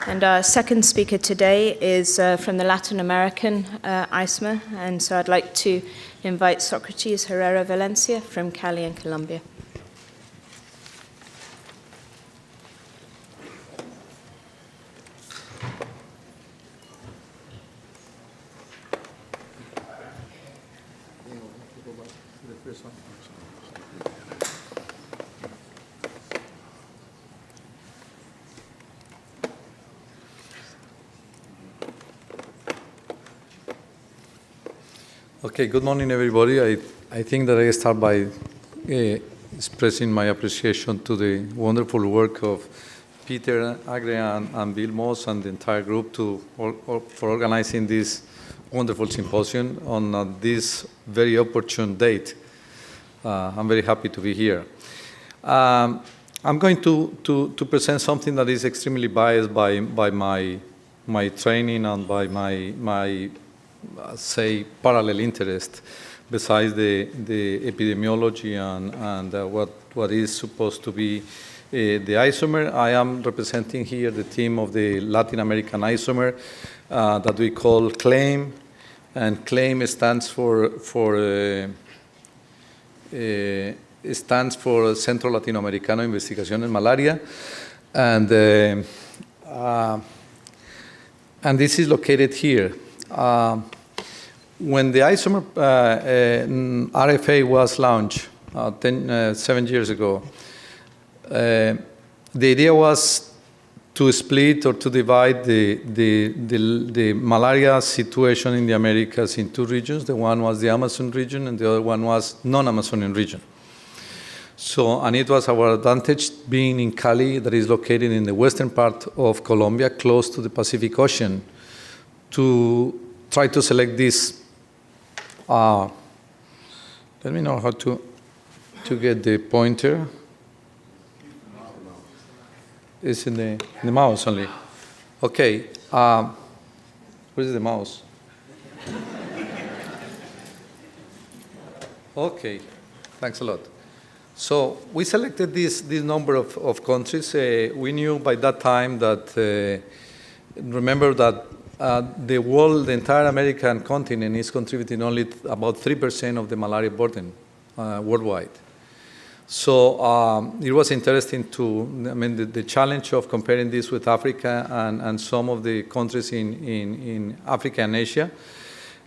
And our second speaker today is from the Latin American ISMA, and so I'd like to invite Socrates Herrera Valencia from Cali in Colombia. Okay, good morning, everybody. I think that I start by expressing my appreciation to the wonderful work of Peter Agre and Bill Moss and the entire group for organizing this wonderful symposium on this very opportune date. I'm very happy to be here. I'm going to present something that is extremely biased by my training and by my say parallel interest, besides the epidemiology and what is supposed to be the isomer. I am representing here the team of the Latin American isomer that we call CLAIM, and CLAIM stands for Centro Latinoamericano de Investigación en Malaria, and this is located here. When the isomer RFA was launched 7 years ago, the idea was to split or to divide the malaria situation in the Americas in two regions. The one was the Amazon region and the other one was non-Amazonian region. So, and it was our advantage being in Cali, that is located in the western part of Colombia, close to the Pacific Ocean, to try to select this. Let me know how to get the pointer. It's in the mouse only. Okay. Where is the mouse? Okay. Thanks a lot. So we selected this number of countries. We knew by that time that, remember that the entire American continent is contributing only about 3% of the malaria burden worldwide. So it was interesting the challenge of comparing this with Africa and some of the countries in Africa and Asia.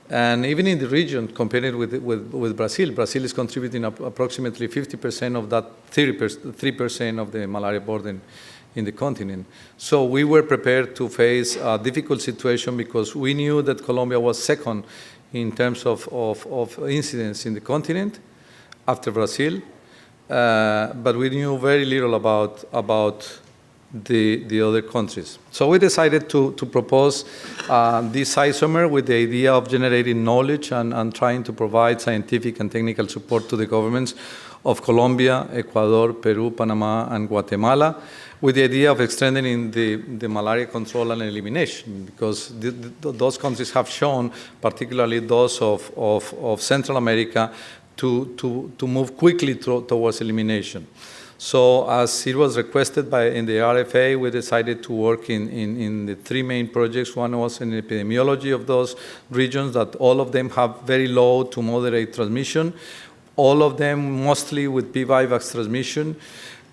And even in the region, compared with Brazil, Brazil is contributing approximately 50% of that 3% of the malaria burden in the continent. So we were prepared to face a difficult situation because we knew that Colombia was second in terms of incidence in the continent after Brazil, but we knew very little about the other countries. So we decided to propose this isomer with the idea of generating knowledge and trying to provide scientific and technical support to the governments of Colombia, Ecuador, Peru, Panama, and Guatemala, with the idea of extending the malaria control and elimination, because those countries have shown, particularly those of Central America, to move quickly towards elimination. So as it was requested in the RFA, we decided to work in the three main projects. One was in epidemiology of those regions, that all of them have very low to moderate transmission, all of them mostly with P. vivax transmission.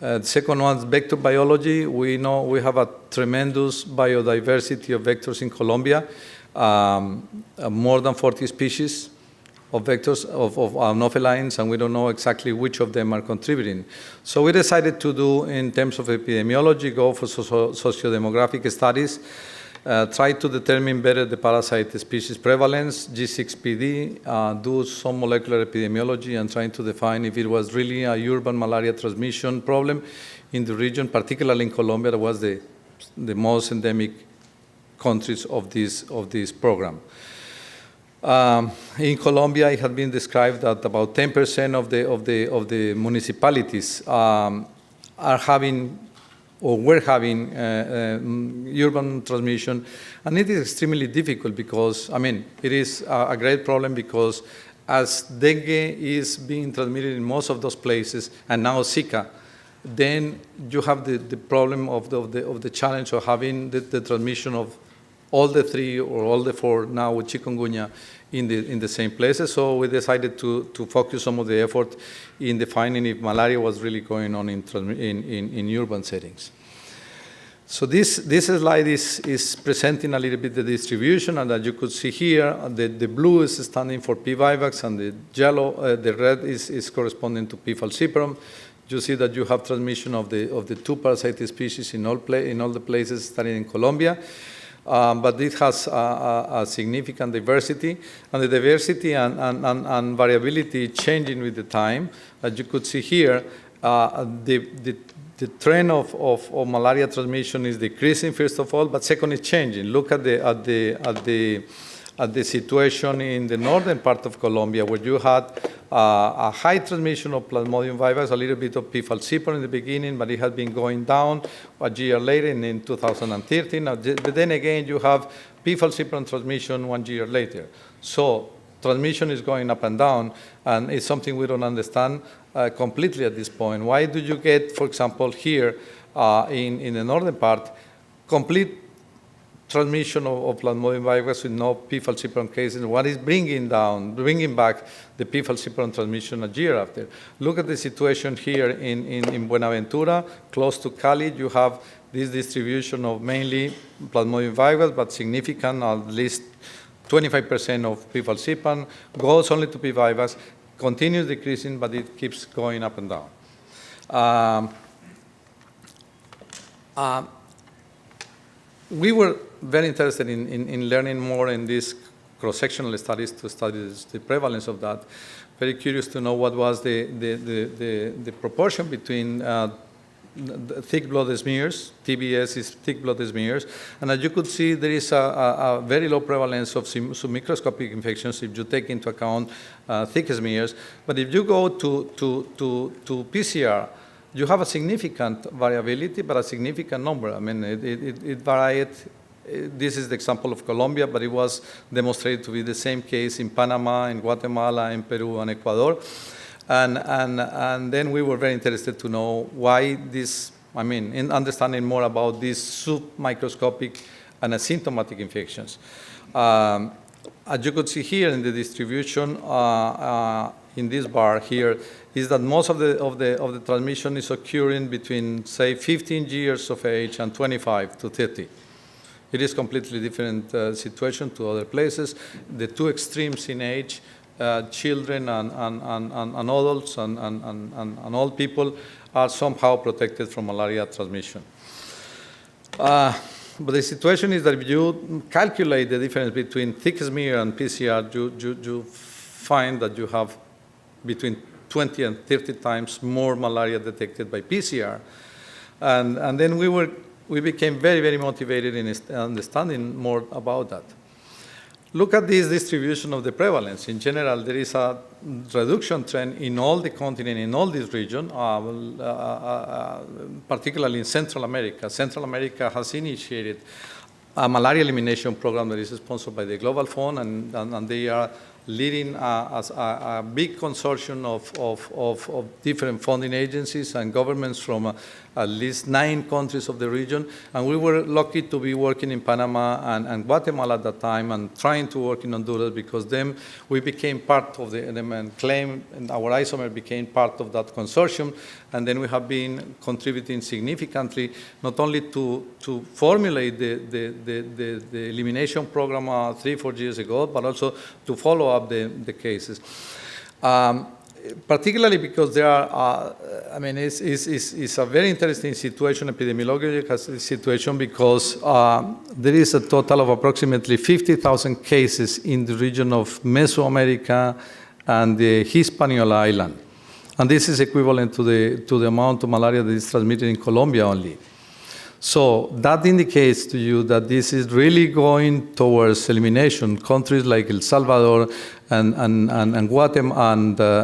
The second one is vector biology. We know we have a tremendous biodiversity of vectors in Colombia, more than 40 species of vectors of anophelines, and we don't know exactly which of them are contributing. So we decided to do, in terms of epidemiology, go for sociodemographic studies, try to determine better the parasite species prevalence, G6PD, do some molecular epidemiology and trying to define if it was really a urban malaria transmission problem in the region, particularly in Colombia, that was the most endemic countries of this program. In Colombia, it had been described that about 10% of the municipalities are having or were having urban transmission, and it is extremely difficult because, it is a great problem because as dengue is being transmitted in most of those places, and now Zika, then you have the problem of the challenge of having the transmission of all the 3 or all the 4 now with chikungunya in the same places. So we decided to focus some of the effort in defining if malaria was really going on in urban settings. So this slide is presenting a little bit the distribution, and as you could see here, the blue is standing for P. vivax, and the yellow, the red is corresponding to P. falciparum. You see that you have transmission of the 2 parasitic species in all the places, starting in Colombia. But it has a significant diversity, and the diversity and variability changing with the time. As you could see here, the trend of malaria transmission is decreasing, first of all, but second, it's changing. Look at the situation in the northern part of Colombia, where you had a high transmission of Plasmodium vivax, a little bit of P. falciparum in the beginning, but it has been going down a year later in 2013. But then again, you have P. falciparum transmission 1 year later. So transmission is going up and down, and it's something we don't understand completely at this point. Why do you get, for example, here in the northern part, complete transmission of Plasmodium vivax with no P. falciparum cases? What is bringing back the P. falciparum transmission a year after? Look at the situation here in Buenaventura, close to Cali. You have this distribution of mainly Plasmodium vivax, but significant, at least 25% of P. falciparum, goes only to P. vivax, continues decreasing, but it keeps going up and down. We were very interested in learning more in these cross-sectional studies to study the prevalence of that. Very curious to know what was the proportion between the thick blood smears. TBS is thick blood smears. And as you could see, there is a very low prevalence of submicroscopic infections if you take into account thick smears. But if you go to PCR, you have a significant variability, but a significant number. I mean, it varied. This is the example of Colombia, but it was demonstrated to be the same case in Panama, in Guatemala, in Peru, and Ecuador. And then we were very interested to know why this, I mean, in understanding more about these submicroscopic and asymptomatic infections. As you could see here in the distribution, in this bar here, is that most of the transmission is occurring between, say, 15 years of age and 25 to 30. It is completely different situation to other places. The 2 extremes in age, children and adults and old people, are somehow protected from malaria transmission. But the situation is that if you calculate the difference between thick smear and PCR, you find that you have between 20 and 30 times more malaria detected by PCR. And then we became very, very motivated in understanding more about that. Look at this distribution of the prevalence. In general, there is a reduction trend in all the continent, in all this region, particularly in Central America. Central America has initiated a malaria elimination program that is sponsored by the Global Fund, and they are leading a big consortium of different funding agencies and governments from at least 9 countries of the region. And we were lucky to be working in Panama and Guatemala at that time, and trying to work in Honduras, because then we became part of and our isomer became part of that consortium. And then we have been contributing significantly, not only to formulate the elimination program 3-4 years ago, but also to follow up the cases. Particularly because there are, I mean, it's a very interesting situation, epidemiological situation, because there is a total of approximately 50,000 cases in the region of Mesoamerica and the Hispaniola island. And this is equivalent to the amount of malaria that is transmitted in Colombia only. So that indicates to you that this is really going towards elimination. Countries like El Salvador and Guatemala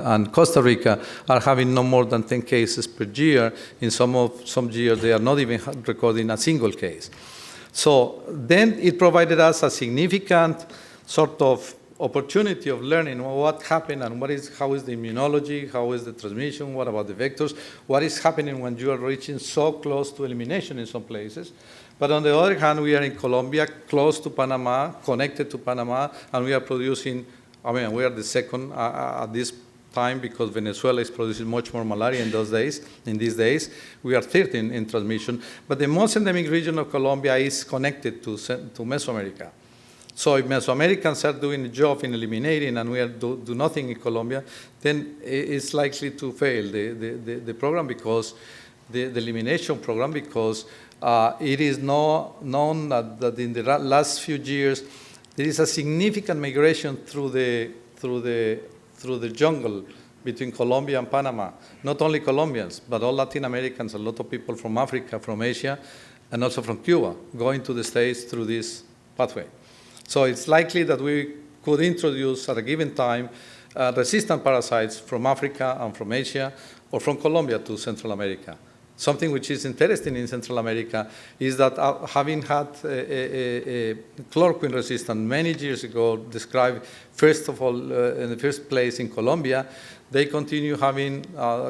and Costa Rica are having no more than 10 cases per year. In some years, they are not even recording a single case. So then it provided us a significant sort of opportunity of learning what happened and how is the immunology, how is the transmission, what about the vectors, what is happening when you are reaching so close to elimination in some places. But on the other hand, we are in Colombia, close to Panama, connected to Panama, and we are producing, we are the second at this time because Venezuela is producing much more malaria in these days. We are third in transmission. But the most endemic region of Colombia is connected to Mesoamerica. So if Mesoamericans are doing a job in eliminating and we do nothing in Colombia, then it's likely to fail, the program, because the elimination program, because it is known that in the last few years there is a significant migration through the jungle between Colombia and Panama. Not only Colombians, but all Latin Americans, a lot of people from Africa, from Asia, and also from Cuba, going to the States through this pathway. So it's likely that we could introduce at a given time resistant parasites from Africa and from Asia or from Colombia to Central America. Something which is interesting in Central America is that having had a chloroquine resistance many years ago described, first of all, in the first place in Colombia, they continue having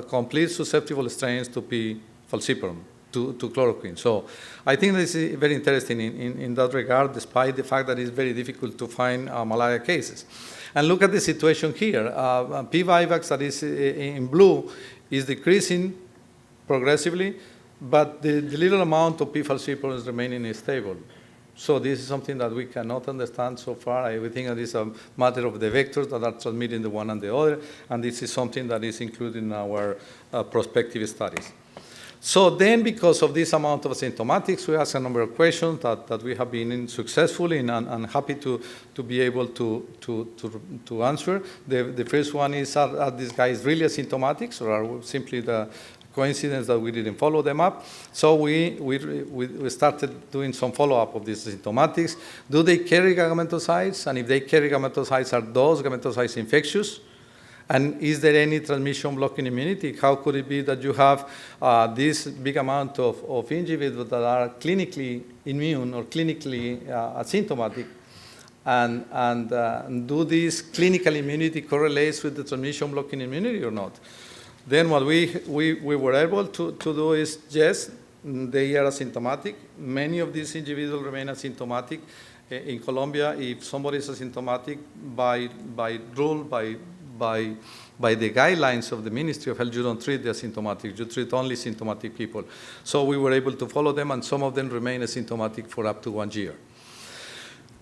complete susceptible strains to P. falciparum, to chloroquine. So I think this is very interesting in that regard, despite the fact that it's very difficult to find malaria cases. And look at the situation here. P. vivax, that is in blue, is decreasing progressively, but the little amount of P. falciparum is remaining stable. So this is something that we cannot understand so far. I think that it's a matter of the vectors that are transmitting the one and the other, and this is something that is included in our prospective studies. So then, because of this amount of asymptomatics, we ask a number of questions that we have been successful in and happy to be able to answer. The first one is, are these guys really asymptomatics, or are simply the coincidence that we didn't follow them up? So we started doing some follow-up of these asymptomatics. Do they carry gametophytes? And if they carry gametophytes, are those gametophytes infectious? And is there any transmission blocking immunity? How could it be that you have this big amount of individuals that are clinically immune or clinically asymptomatic? And do this clinical immunity correlates with the transmission blocking immunity or not? Then what we were able to do is, yes, they are asymptomatic. Many of these individuals remain asymptomatic. In Colombia, if somebody is asymptomatic, by rule, by the guidelines of the Ministry of Health, you don't treat the asymptomatic, you treat only symptomatic people. So we were able to follow them, and some of them remain asymptomatic for up to 1 year.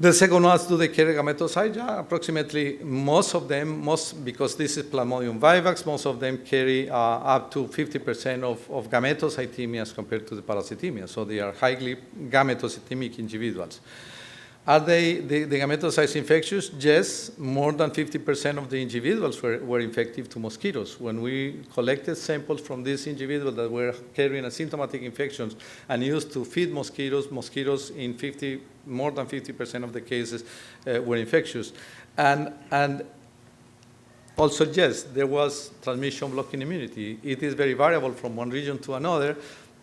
The second one is, do they carry gametophytes? Yeah, approximately most of them, because this is Plasmodium vivax, most of them carry up to 50% of gametocytemia as compared to the parasitemia. So they are highly gametocytemic individuals. Are the gametocytes infectious? Yes, more than 50% of the individuals were infective to mosquitoes. When we collected samples from these individuals that were carrying asymptomatic infections and used to feed mosquitoes, in more than 50% of the cases were infectious. And also, yes, there was transmission blocking immunity. It is very variable from one region to another,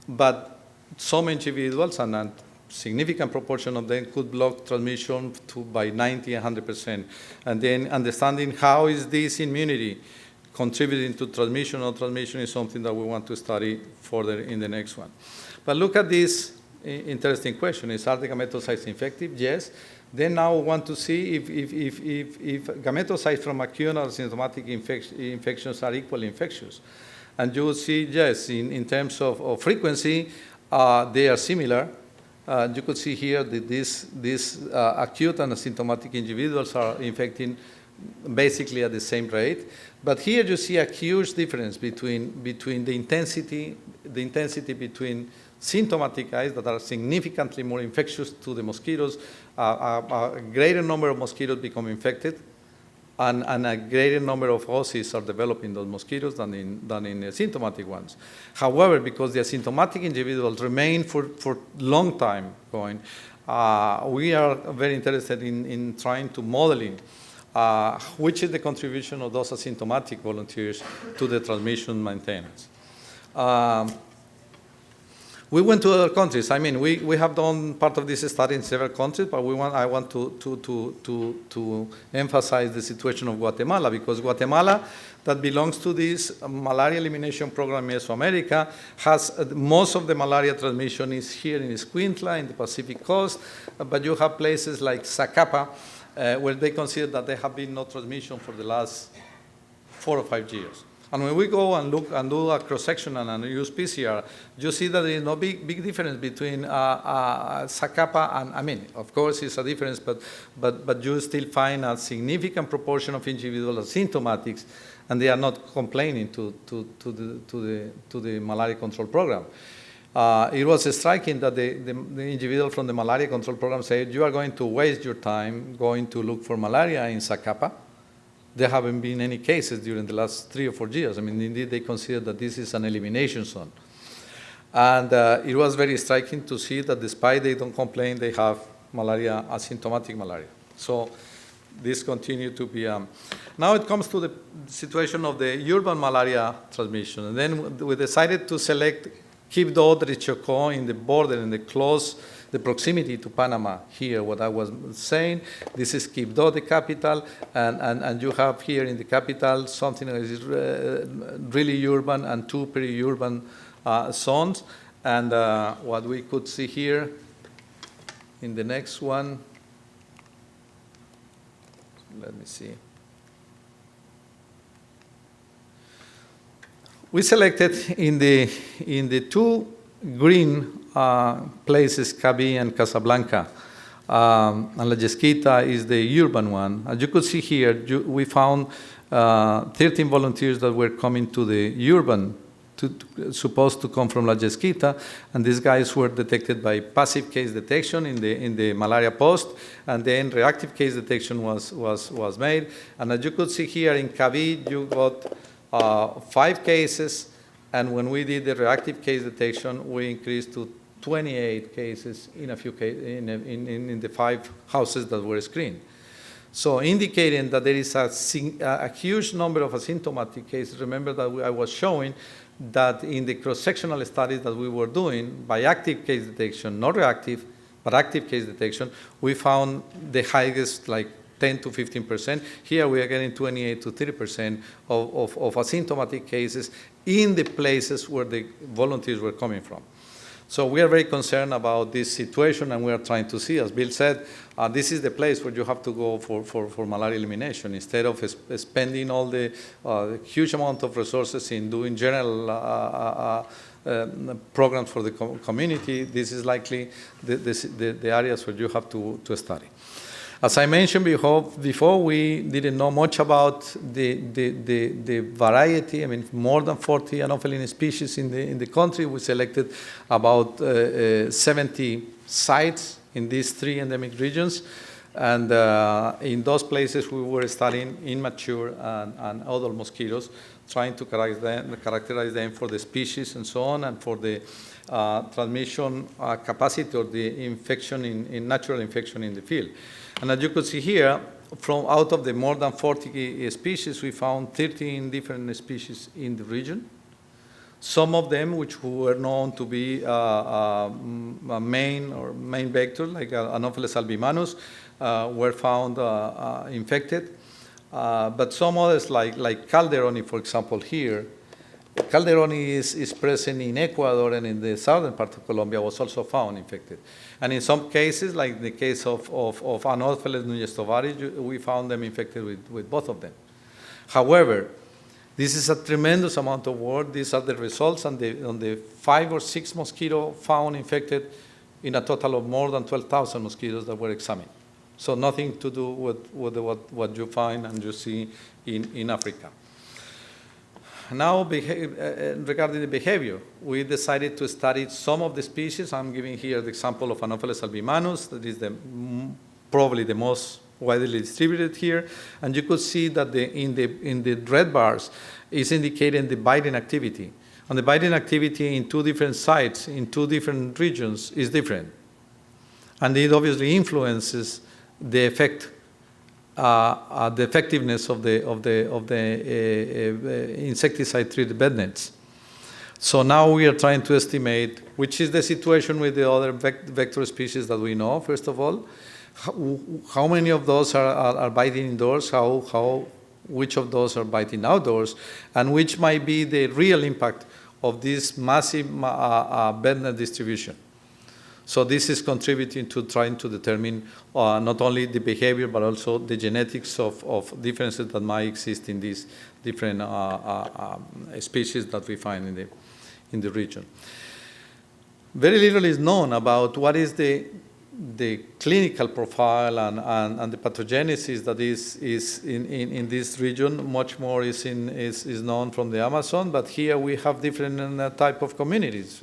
but some individuals, and significant proportion of them, could block transmission by 90 and 100%. And then understanding how is this immunity contributing to transmission or transmission is something that we want to study further in the next one. But look at this interesting question. Are the gametocytes infective? Yes. Then now we want to see if gametocytes from acute or symptomatic infections are equally infectious. And you will see, yes, in terms of frequency, they are similar. You could see here that these acute and asymptomatic individuals are infecting basically at the same rate. But here you see a huge difference between the intensity between symptomatic guys that are significantly more infectious to the mosquitoes. A greater number of mosquitoes become infected, and a greater number of oocysts are developing those mosquitoes than in the asymptomatic ones. However, because the asymptomatic individuals remain for long time going, we are very interested in trying to modeling which is the contribution of those asymptomatic volunteers to the transmission maintenance. We went to other countries. I mean, we have done part of this study in several countries, but I want to emphasize the situation of Guatemala, because Guatemala, that belongs to this malaria elimination program in Mesoamerica, has most of the malaria transmission is here in Escuintla, in the Pacific coast, but you have places like Zacapa, where they consider that there have been no transmission for the last 4 or 5 years. And when we go and look and do a cross-section and use PCR, you see that there is no big difference between Zacapa and, I mean, of course it's a difference, but you still find a significant proportion of individuals asymptomatics, and they are not complaining to the malaria control program. It was striking that the individual from the malaria control program said, you are going to waste your time going to look for malaria in Zacapa. There haven't been any cases during the last 3 or 4 years. I mean, indeed, they consider that this is an elimination zone. And it was very striking to see that despite they don't complain, they have malaria, asymptomatic malaria. So this continued to be... Now it comes to the situation of the urban malaria transmission. And then we decided to select Quibdó, Chocó in the border, in the proximity to Panama here, what I was saying. This is Quibdó, the capital, and you have here in the capital something that is really urban and 2 peri-urban zones. And what we could see here in the next one, let me see. We selected in the 2 green places, Cabi and Casablanca, and La Yesquita is the urban one. As you could see here, we found 13 volunteers that were coming to the urban, supposed to come from La Yesquita, and these guys were detected by passive case detection in the malaria post, and then reactive case detection was made. And as you could see here in Cabi, you got 5 cases, and when we did the reactive case detection, we increased to 28 cases in a few in the 5 houses that were screened. So indicating that there is a huge number of asymptomatic cases. Remember that I was showing that in the cross-sectional studies that we were doing, by active case detection, not reactive, but active case detection, we found the highest, like 10 to 15%. Here we are getting 28 to 30% of asymptomatic cases in the places where the volunteers were coming from. So we are very concerned about this situation, and we are trying to see, as Bill said, this is the place where you have to go for malaria elimination. Instead of spending all the huge amount of resources in doing general programs for the community, this is likely the areas where you have to study. As I mentioned before, we didn't know much about the variety. I mean, more than 40 Anopheles species in the country. We selected about 70 sites in these 3 endemic regions. And in those places, we were studying immature and adult mosquitoes, trying to characterize them for the species and so on, and for the transmission capacity or the infection in natural infection in the field. And as you could see here, from out of the more than 40 species, we found 13 different species in the region. Some of them, which were known to be a main vector, like Anopheles albimanus, were found infected. But some others, like Calderoni, for example, here, Calderoni is present in Ecuador, and in the southern part of Colombia was also found infected. And in some cases, like the case of Anopheles nunez-tovari, we found them infected with both of them. However, this is a tremendous amount of work. These are the results on the 5 or 6 mosquitoes found infected in a total of more than 12,000 mosquitoes that were examined. So nothing to do with what you find and you see in Africa. Now, regarding the behavior, we decided to study some of the species. I'm giving here the example of Anopheles albimanus. That is probably the most widely distributed here. And you could see that in the red bars is indicating the biting activity. And the biting activity in 2 different sites, in 2 different regions, is different. And it obviously influences the effectiveness of the insecticide-treated bed nets. So now we are trying to estimate which is the situation with the other vector species that we know, first of all. How many of those are biting indoors, which of those are biting outdoors, and which might be the real impact of this massive bednet distribution. So this is contributing to trying to determine not only the behavior, but also the genetics of differences that might exist in these different species that we find in the region. Very little is known about what is the clinical profile and the pathogenesis that is in this region. Much more is known from the Amazon, but here we have different type of communities.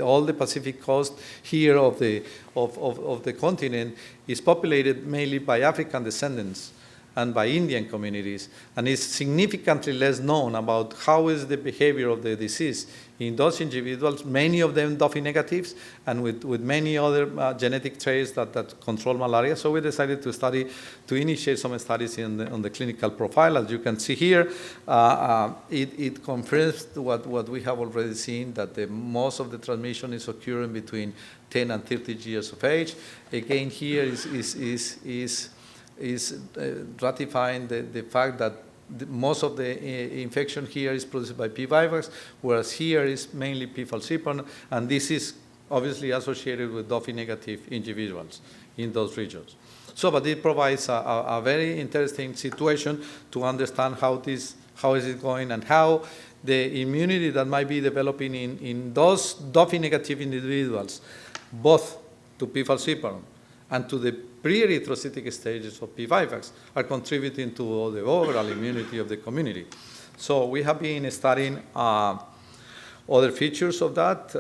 All the Pacific coast here of the continent is populated mainly by African descendants and by Indian communities, and is significantly less known about how is the behavior of the disease in those individuals, many of them Duffy negatives, and with many other genetic traits that control malaria. So we decided to initiate some studies on the clinical profile. As you can see here, it confirms what we have already seen, that most of the transmission is occurring between 10 and 30 years of age. Again, here is ratifying the fact that most of the infection here is produced by P. vivax, whereas here is mainly P. falciparum, and this is obviously associated with Duffy negative individuals in those regions. So, but it provides a very interesting situation to understand how is it going, and how the immunity that might be developing in those Duffy negative individuals, both to P. falciparum and to the pre-erythrocytic stages of P. vivax, are contributing to the overall immunity of the community. So we have been studying other features of that.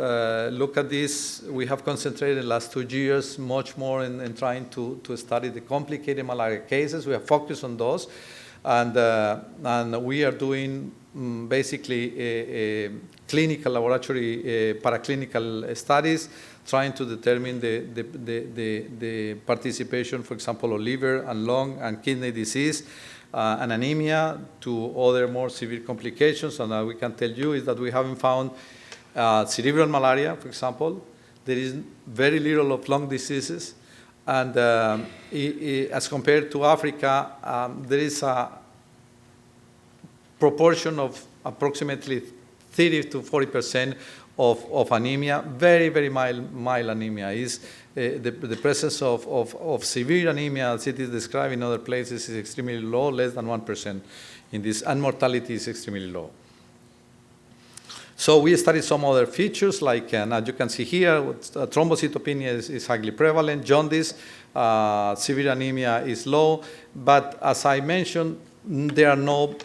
Look at this. We have concentrated the last 2 years much more in trying to study the complicated malaria cases. We have focused on those, and we are doing basically a clinical laboratory paraclinical studies, trying to determine the participation, for example, of liver and lung and kidney disease and anemia, to other more severe complications. And we can tell you is that we haven't found cerebral malaria, for example. There is very little of lung diseases. And as compared to Africa, there is a proportion of approximately 30 to 40% of anemia, very, very mild anemia. Is the presence of severe anemia, as it is described in other places, is extremely low, less than 1% in this, and mortality is extremely low. So we studied some other features, like, as you can see here, thrombocytopenia is highly prevalent, jaundice, severe anemia is low, but as I mentioned, there are no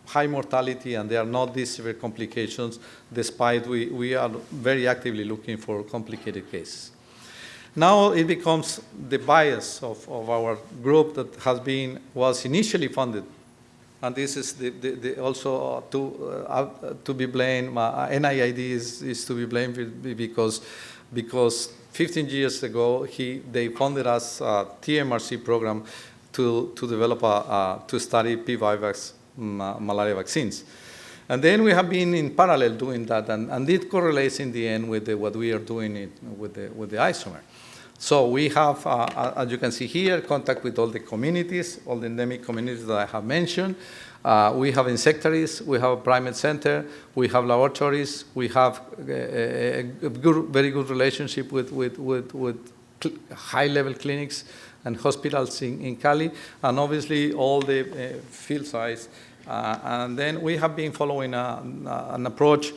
high mortality, and there are not these severe complications, despite we are very actively looking for complicated cases. Now it becomes the bias of our group that was initially funded, and this is also to be blamed. NIAID is to be blamed because 15 years ago they funded us a TMRC program to develop to study P. vivax malaria vaccines. And then we have been in parallel doing that, and it correlates in the end with what we are doing with the isomer. So we have, as you can see here, contact with all the communities, all the endemic communities that I have mentioned. We have insectaries, we have a primate center, we have laboratories, we have a very good relationship with high-level clinics and hospitals in Cali, and obviously all the field sites. And then we have been following an approach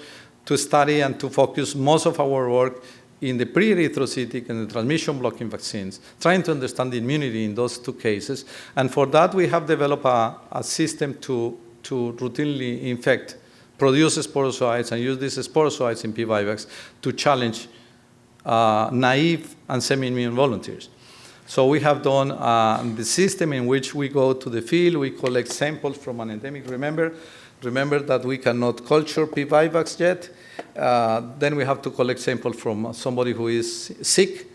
to study and to focus most of our work in the pre-erythrocytic and the transmission-blocking vaccines, trying to understand the immunity in those two cases. And for that, we have developed a system to routinely produce sporozoites and use these sporozoites in P. vivax to challenge naive and semi-immune volunteers. So we have done the system in which we go to the field, we collect samples from an endemic. Remember that we cannot culture P. vivax yet. Then we have to collect samples from somebody who is sick.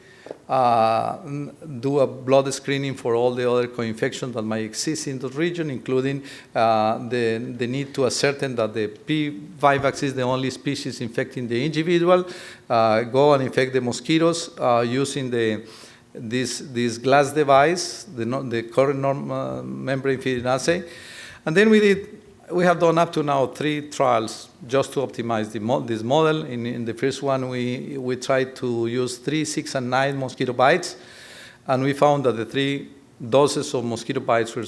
do a blood screening for all the other co-infections that might exist in the region, including the need to ascertain that the P. vivax is the only species infecting the individual, go and infect the mosquitoes using this glass device, the current membrane feeding assay. And then we have done up to now 3 trials just to optimize this model. In the first one, we tried to use 3, 6, and 9 mosquito bites, and we found that the 3 doses of mosquito bites were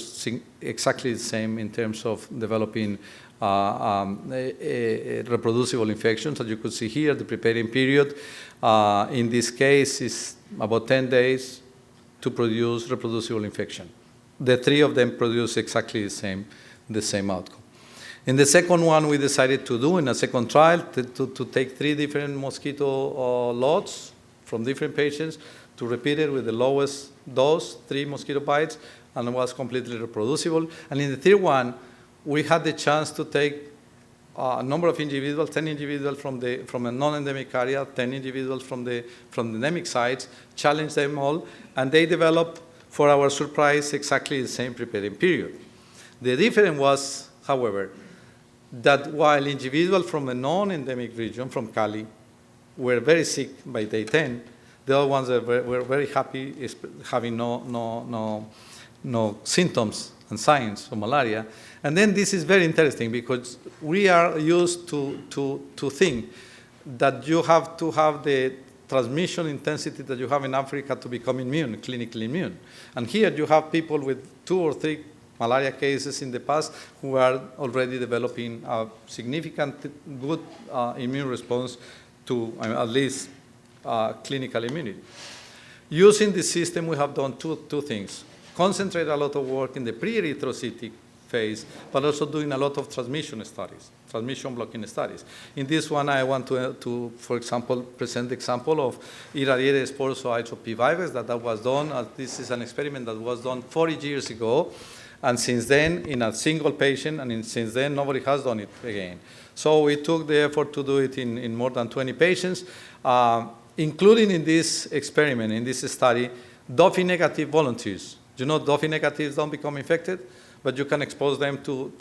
exactly the same in terms of developing reproducible infections. As you could see here, the preparing period in this case is about 10 days to produce reproducible infection. The 3 of them produce exactly the same outcome. In the second one, we decided to do in a second trial to take 3 different mosquito lots from different patients, to repeat it with the lowest dose, 3 mosquito bites, and it was completely reproducible. And in the third one, we had the chance to take a number of individuals, 10 individuals from a non-endemic area, 10 individuals from the endemic sites, challenge them all, and they developed, for our surprise, exactly the same preparing period. The difference was, however, that while individuals from the non-endemic region, from Cali, were very sick by day 10, the other ones were very happy, having no symptoms and signs of malaria. And then this is very interesting, because we are used to think that you have to have the transmission intensity that you have in Africa to become immune, clinically immune. And here you have people with 2 or 3 malaria cases in the past who are already developing a significant good immune response to at least clinical immunity. Using this system, we have done two things. Concentrate a lot of work in the pre-erythrocytic phase, but also doing a lot of transmission studies, transmission blocking studies. In this one, I want to for example, present the example of irradiated sporozoites of P. vivax that was done. This is an experiment that was done 40 years ago. And since then, in a single patient, and since then, nobody has done it again. So we took the effort to do it in more than 20 patients, including in this experiment, in this study, Dophi-negative volunteers. You know, Dophi-negatives don't become infected, but you can expose them to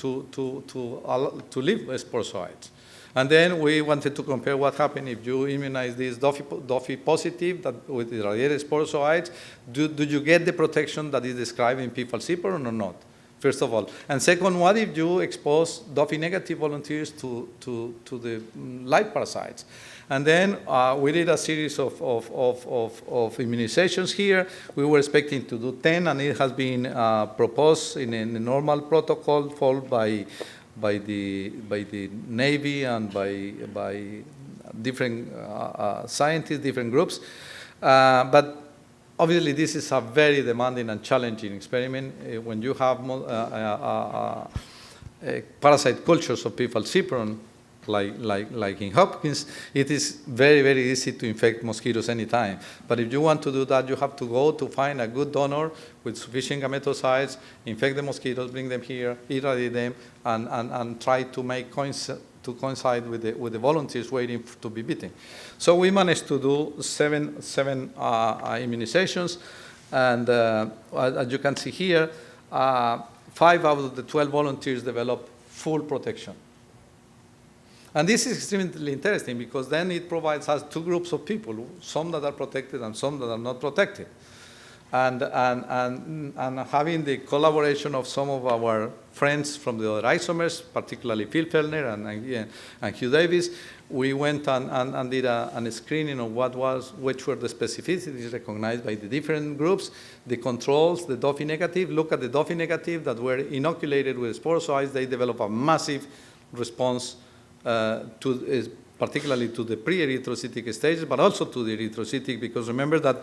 live sporozoites. And then we wanted to compare what happened if you immunize these Dophi positive with irradiated sporozoites. Do you get the protection that is described in P. falciparum or not? First of all. And second, what if you expose Dophi negative volunteers to the live parasites? And then we did a series of immunizations here. We were expecting to do 10, and it has been proposed in a normal protocol followed by the Navy and by different scientists, different groups. But obviously, this is a very demanding and challenging experiment. When you have parasite cultures of P. falciparum, like in Hopkins, it is very, very easy to infect mosquitoes anytime. But if you want to do that, you have to go to find a good donor with sufficient gametocytes, infect the mosquitoes, bring them here, irradiate them, and try to make coincide with the volunteers waiting to be bitten. So we managed to do seven immunizations, and as you can see here, 5 out of the 12 volunteers developed full protection. And this is extremely interesting, because then it provides us 2 groups of people, some that are protected and some that are not protected. And having the collaboration of some of our friends from the other isomers, particularly Phil Fellner and Hugh Davis, we went and did a screening of which were the specificities recognized by the different groups, the controls, the Dophi negative. Look at the Dophi negative that were inoculated with sporozoites. They develop a massive response particularly to the pre-erythrocytic stages, but also to the erythrocytic, because remember that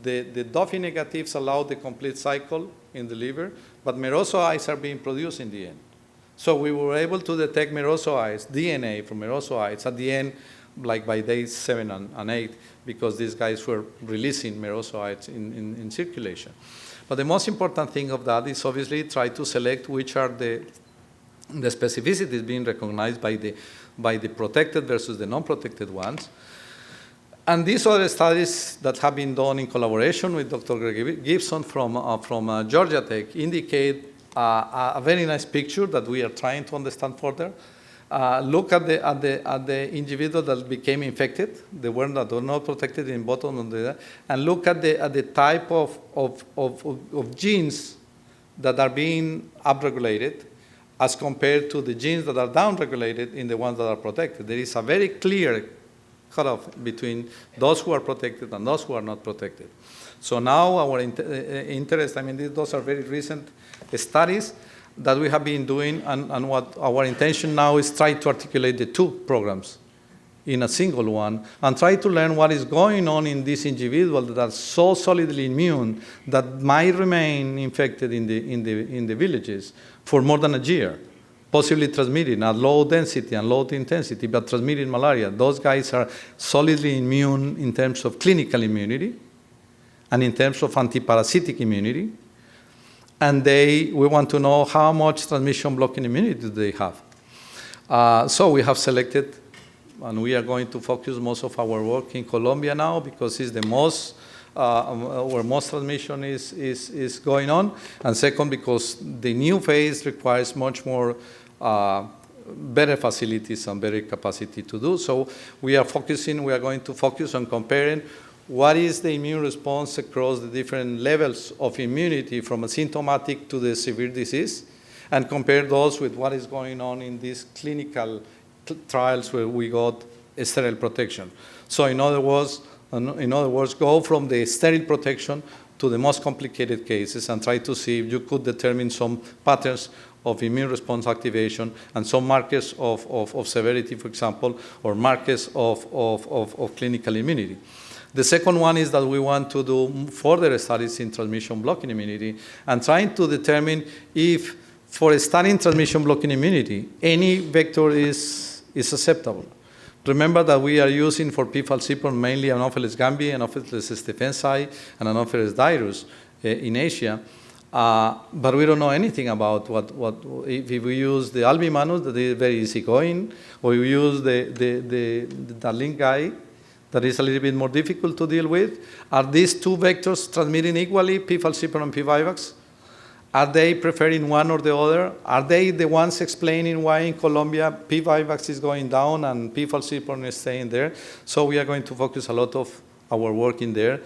the Dophi negatives allow the complete cycle in the liver, but merozoites are being produced in the end. So we were able to detect merozoites, DNA from merozoites at the end, like by day 7 and 8, because these guys were releasing merozoites in circulation. But the most important thing of that is obviously try to select which are the specificities being recognized by the protected versus the non-protected ones. And these other studies that have been done in collaboration with Dr. Greg Gibson from Georgia Tech indicate a very nice picture that we are trying to understand further. Look at the individual that became infected, the ones that were not protected in bottom of the, and look at the type of genes that are being upregulated as compared to the genes that are downregulated in the ones that are protected. There is a very clear cutoff between those who are protected and those who are not protected. So now our interest, I mean, those are very recent studies that we have been doing, and what our intention now is try to articulate the two programs in a single one and try to learn what is going on in these individuals that are so solidly immune that might remain infected in the villages for more than a year, possibly transmitting at low density and low intensity, but transmitting malaria. Those guys are solidly immune in terms of clinical immunity and in terms of antiparasitic immunity. And we want to know how much transmission blocking immunity do they have. So we have selected, and we are going to focus most of our work in Colombia now because it's the most, where most transmission is going on. And second, because the new phase requires much more better facilities and better capacity to do. So we are going to focus on comparing what is the immune response across the different levels of immunity from asymptomatic to the severe disease, and compare those with what is going on in these clinical trials where we got sterile protection. So in other words, go from the sterile protection to the most complicated cases and try to see if you could determine some patterns of immune response activation and some markers of severity, for example, or markers of clinical immunity. The second one is that we want to do further studies in transmission blocking immunity and trying to determine if, for studying transmission blocking immunity, any vector is acceptable. Remember that we are using for P. falciparum mainly Anopheles gambiae, Anopheles stephensi, and Anopheles dirus in Asia. But we don't know anything about if we use the albimanus, that is very easygoing, or we use the Darling that is a little bit more difficult to deal with. Are these two vectors transmitting equally, P. falciparum and P. vivax? Are they preferring one or the other? Are they the ones explaining why in Colombia P. vivax is going down and P. falciparum is staying there? So we are going to focus a lot of our work in there.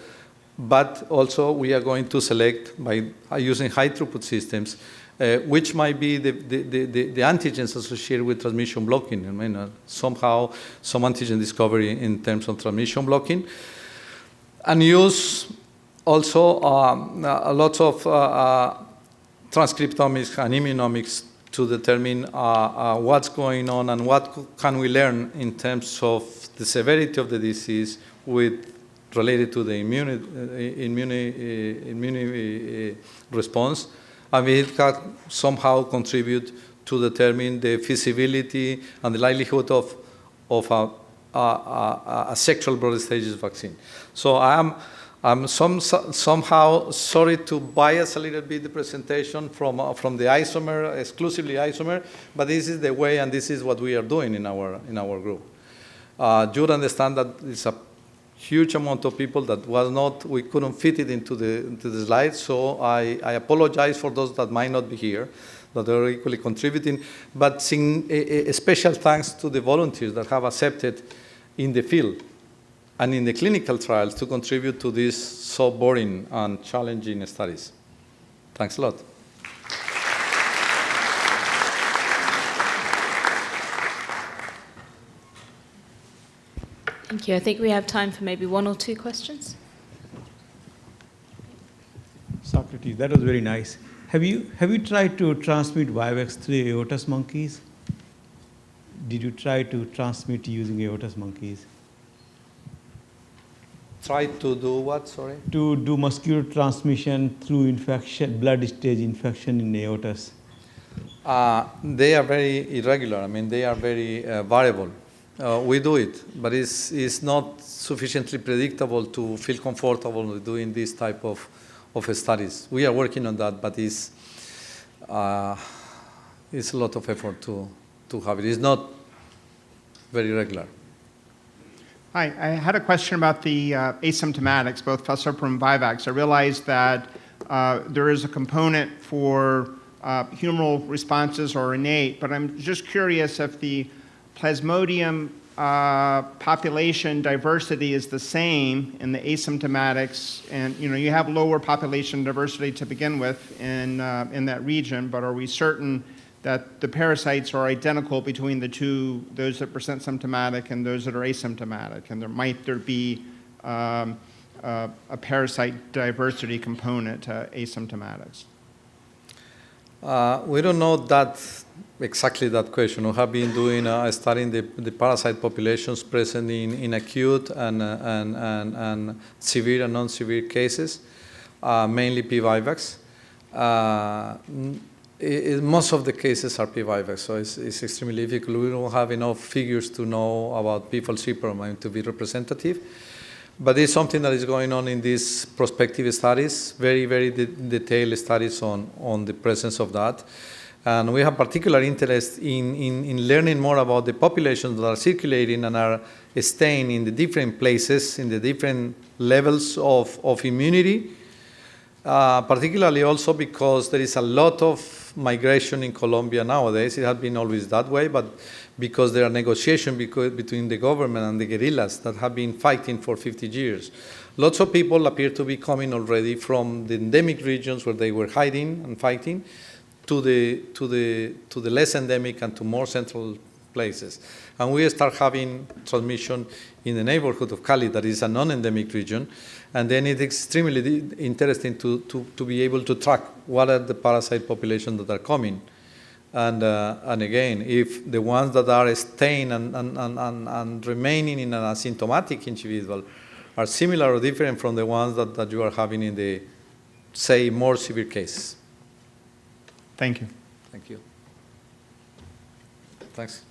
But also we are going to select, by using high throughput systems, which might be the antigens associated with transmission blocking. I mean, somehow some antigen discovery in terms of transmission blocking. And use also a lot of transcriptomics and immunomics to determine what's going on and what can we learn in terms of the severity of the disease related to the immune response. And we can somehow contribute to determine the feasibility and the likelihood of a sexual broad stages vaccine. So I'm somehow sorry to bias a little bit the presentation from the isomer, exclusively isomer, but this is the way and this is what we are doing in our group. You understand that it's a huge amount of people that we couldn't fit it into the slides, so I apologize for those that might not be here, that are equally contributing, but a special thanks to the volunteers that have accepted in the field and in the clinical trials to contribute to these so boring and challenging studies. Thanks a lot. Thank you. I think we have time for maybe one or two questions. Socrates, that was very nice. Have you tried to transmit Vivax through aortus monkeys? Did you try to transmit using aortus monkeys? Try to do what, sorry? To do mosquito transmission through infection, blood stage infection in aortus. They are very irregular. I mean, they are very variable. We do it, but it's not sufficiently predictable to feel comfortable with doing this type of studies. We are working on that, but it's a lot of effort to have it. It's not very regular. Hi, I had a question about the asymptomatics, both Falciparum and Vivax. I realize that there is a component for humoral responses or innate, but I'm just curious if the Plasmodium population diversity is the same in the asymptomatics, and you have lower population diversity to begin with in that region, but are we certain that the parasites are identical between the two, those that present symptomatic and those that are asymptomatic, and might there be a parasite diversity component to asymptomatics? We don't know exactly that question. We have been doing studying the parasite populations present in acute and severe and non-severe cases, mainly P. vivax. Most of the cases are P. vivax, so it's extremely difficult. We don't have enough figures to know about P. falciparum to be representative. But it's something that is going on in these prospective studies, very, very detailed studies on the presence of that. And we have particular interest in learning more about the populations that are circulating and are staying in the different places, in the different levels of immunity, particularly also because there is a lot of migration in Colombia nowadays. It has been always that way, but because there are negotiations between the government and the guerrillas that have been fighting for 50 years. Lots of people appear to be coming already from the endemic regions where they were hiding and fighting to the less endemic and to more central places. And we start having transmission in the neighborhood of Cali, that is a non-endemic region. And then it's extremely interesting to be able to track what are the parasite populations that are coming. And again, if the ones that are staying and remaining in an asymptomatic individual are similar or different from the ones that you are having in the, say, more severe cases. Thank you. Thank you. Thanks.